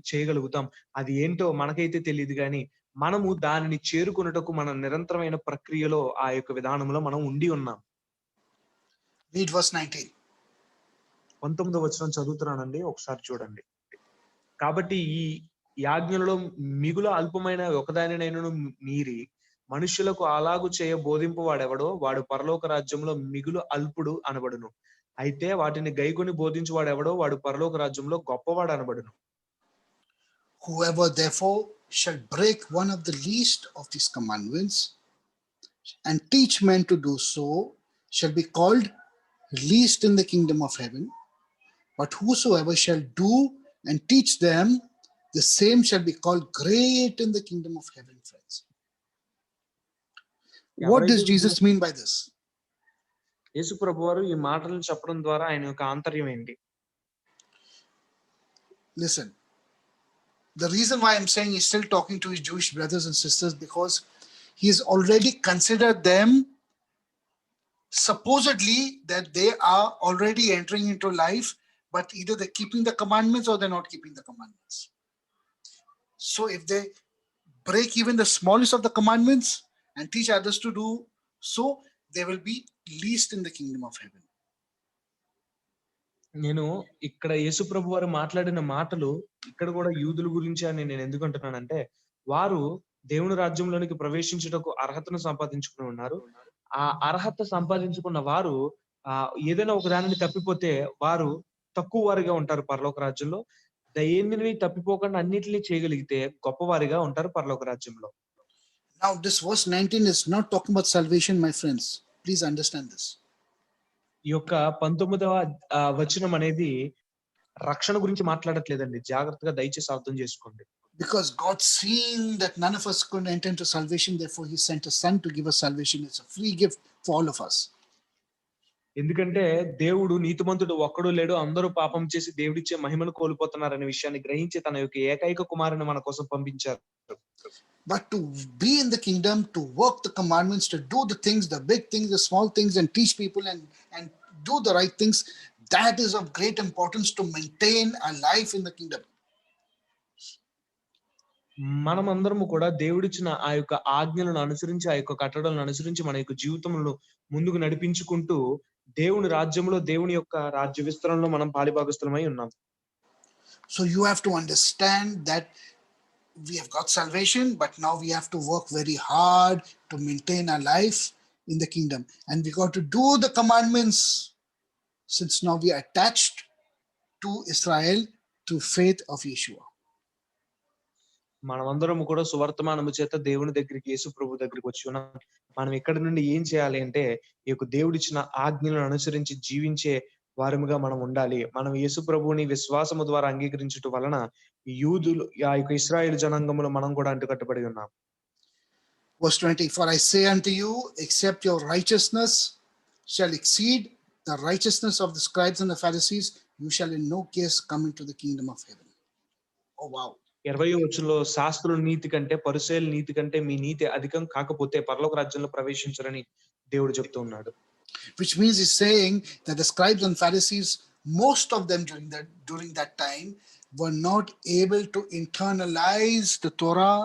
చేయగలుగుతాం. అది ఏంటో మనకైతే తెలీదు గానీ, మనము దానిని చేరుకొనుటకు మన నిరంతరమైన ప్రక్రియలో ఆ యొక్క విధానంలో మనం ఉండి ఉన్నాం. Read verse 19. 19వ వచనం చదువుతున్నానండి, ఒకసారి చూడండి. కాబట్టి ఈ ఆజ్ఞలలో మిగుల అల్పమైన ఒకదానినైనను మీరి మనుష్యులకు అలాగు చేయ బోధింపు వాడెవడో వాడు పరలోక రాజ్యంలో మిగులు అల్పుడు అనబడును. అయితే వాటిని గైకొని బోధించు వాడెవడో వాడు పరలోక రాజ్యంలో గొప్పవాడు అనబడును. Whoever therefore shall break one of the least of these commandments and teach men to do so shall be called least in the kingdom of heaven. But whosoever shall do and teach them, the same shall be called great in the kingdom of heaven, friends. What does Jesus mean by this? యేసు ప్రభువారు ఈ మాటలను చెప్పడం ద్వారా ఆయన యొక్క ఆంతర్యం ఏంటి? Listen, the reason why I'm saying he's still talking to his Jewish brothers and sisters, because he's already considered them supposedly that they are already entering into life, but either they're keeping the commandments or they're not keeping the commandments. So if they break even the smallest of the commandments and teach others to do so, they will be least in the kingdom of heaven. నేను ఇక్కడ యేసు ప్రభు వారు మాట్లాడిన మాటలు ఇక్కడ కూడా యూదుల గురించి అని నేను ఎందుకు అంటున్నానంటే, వారు దేవుని రాజ్యంలోనికి ప్రవేశించుటకు అర్హతను సంపాదించుకుని ఉన్నారు. ఆ అర్హత సంపాదించుకున్న వారు ఏదైనా ఒక దానిని తప్పిపోతే వారు తక్కువ వారిగా ఉంటారు పరలోక రాజ్యంలో. దేనిని తప్పిపోకుండా అన్నిటిని చేయగలిగితే గొప్పవారిగా ఉంటారు పరలోక రాజ్యంలో. Now this verse 19 is not talking about salvation, my friends. Please understand this. ఈ యొక్క 19వ వచనం అనేది రక్షణ గురించి మాట్లాడట్లేదండి. జాగ్రత్తగా దయచేసి అర్థం చేసుకోండి. Because God, seeing that none of us could enter into salvation, therefore he sent a son to give us salvation. It's a free gift for all of us. ఎందుకంటే దేవుడు నీతిమంతుడు ఒక్కడు లేడు, అందరూ పాపం చేసి దేవుడిచ్చే మహిమను కోల్పోతున్నారనే విషయాన్ని గ్రహించి తన యొక్క ఏకైక కుమారుని మన కోసం పంపించారు. But to be in the kingdom, to work the commandments, to do the things, the big things, the small things, and teach people and do the right things, that is of great importance to maintain a life in the kingdom. మనమందరము కూడా దేవుడిచ్చిన ఆ యొక్క ఆజ్ఞలను అనుసరించి, ఆ యొక్క కట్టడలను అనుసరించి మన యొక్క జీవితంలో ముందుకు నడిపించుకుంటూ దేవుని రాజ్యంలో, దేవుని యొక్క రాజ్య విస్తరణలో మనం పాలిభాగస్తులమై ఉన్నాం. So you have to understand that we have got salvation, but now we have to work very hard to maintain our life in the kingdom. And we got to do the commandments, since now we are attached to Israel through faith of Yeshua. మనమందరం కూడా సువర్తమానము చేత దేవుని దగ్గరికి, యేసు ప్రభు దగ్గరికి వచ్చి ఉన్నాం. మనం ఇక్కడ నుండి ఏం చేయాలి అంటే, ఈ యొక్క దేవుడిచ్చిన ఆజ్ఞలను అనుసరించి జీవించే వారముగా మనం ఉండాలి. మనం యేసు ప్రభువుని విశ్వాసము ద్వారా అంగీకరించుట వలన యూదులు, ఆ యొక్క ఇశ్రాయేలు జనాంగములో మనం కూడా అంటుకట్టబడి ఉన్నాం. Verse 20, for I say unto you, except your righteousness shall exceed the righteousness of the scribes and the Pharisees, you shall in no case come into the kingdom of heaven. Oh wow. 20వ వచనంలో శాస్త్రుల నీతి కంటే పరిసయ్యుల నీతి కంటే మీ నీతి అధికం కాకపోతే పరలోక రాజ్యంలో ప్రవేశించరని దేవుడు చెప్తూ ఉన్నాడు. Which means he's saying that the scribes and Pharisees, most of them during that time, were not able to internalize the Torah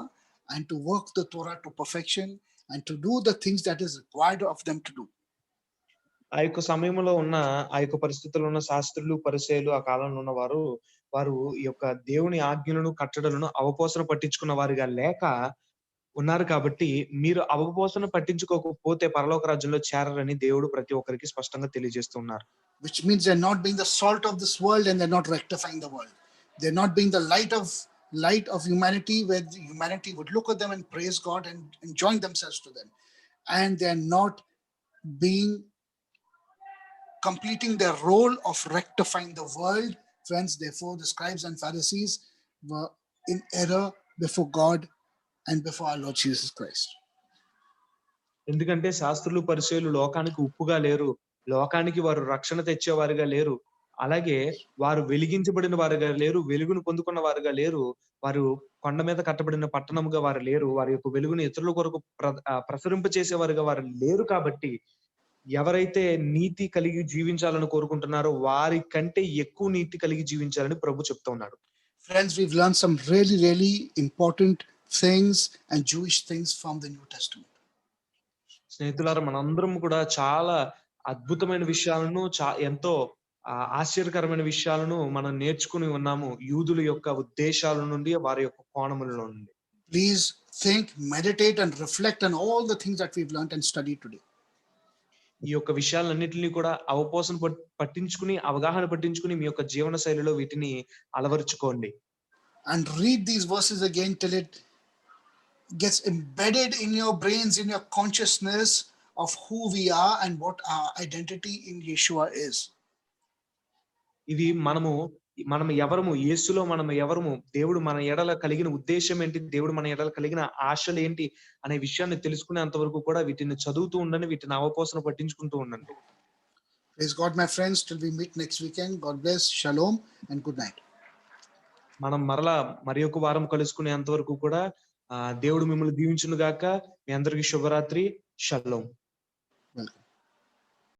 and to work the Torah to perfection and to do the things that is required of them to do. ఆ యొక్క సమయంలో ఉన్న ఆ యొక్క పరిస్థితుల్లో ఉన్న శాస్త్రులు, పరిసయ్యులు ఆ కాలంలో ఉన్నవారు వారు ఈ యొక్క దేవుని ఆజ్ఞలను, కట్టడలను అవపోసన పట్టించుకున్న వారిగా లేక ఉన్నారు కాబట్టి మీరు అవపోసన పట్టించుకోకపోతే పరలోక రాజ్యంలో చేరరని దేవుడు ప్రతి ఒక్కరికి స్పష్టంగా తెలియజేస్తూ ఉన్నారు. Which means they're not being the salt of this world and they're not rectifying the world. They're not being the light of humanity, where humanity would look at them and praise God and join themselves to them. And they're not being completing their role of rectifying the world. Friends, therefore, the scribes and Pharisees were in error before God and before our Lord Jesus Christ. ఎందుకంటే శాస్త్రులు, పరిసయ్యులు లోకానికి ఉప్పుగా లేరు. లోకానికి వారు రక్షణ తెచ్చేవారుగా లేరు. అలాగే వారు వెలిగించబడిన వారుగా లేరు. వెలుగును పొందుకున్న వారుగా లేరు. వారు కొండ మీద కట్టబడిన పట్టణముగా వారు లేరు. వారి యొక్క వెలుగును ఇతరుల కొరకు ప్రసరింపచేసేవారుగా వారు లేరు కాబట్టి ఎవరైతే నీతి కలిగి జీవించాలని కోరుకుంటున్నారో వారి కంటే ఎక్కువ నీతి కలిగి జీవించాలని ప్రభు చెప్తా ఉన్నాడు. Friends, we've learned some really, really important things and Jewish things from the New Testament. స్నేహితులారా మనందరం కూడా చాలా అద్భుతమైన విషయాలను ఎంతో ఆశ్చర్యకరమైన విషయాలను మనం నేర్చుకుని ఉన్నాము యూదుల యొక్క ఉద్దేశాల నుండి వారి యొక్క కోణములలో నుండి. Please think, meditate and reflect on all the things that we've learned and studied today. ఈ యొక్క విషయాలన్నిటిని కూడా అవపోసన పట్టించుకుని అవగాహన పట్టించుకుని మీ యొక్క జీవన శైలిలో వీటిని అలవరుచుకోండి. And read these verses again till it gets embedded in your brains, in your consciousness of who we are and what our identity in Yeshua is. ఇది మనం ఎవరము, యేసులో మనం ఎవరము, దేవుడు మన ఎడల కలిగిన ఉద్దేశం ఏంటి, దేవుడు మన ఎడల కలిగిన ఆశలు ఏంటి అనే విషయాన్ని తెలుసుకునేంత వరకు కూడా వీటిని చదువుతూ ఉండండి, వీటిని అవపోసన పట్టించుకుంటూ ఉండండి. Praise God, my friends, till we meet next weekend. God bless, shalom and good night. మనం మరలా మరి ఒక వారం కలుసుకునేంత వరకు కూడా దేవుడు మిమ్మల్ని దీవించును గాక. మీ అందరికీ శుభరాత్రి. షలోం.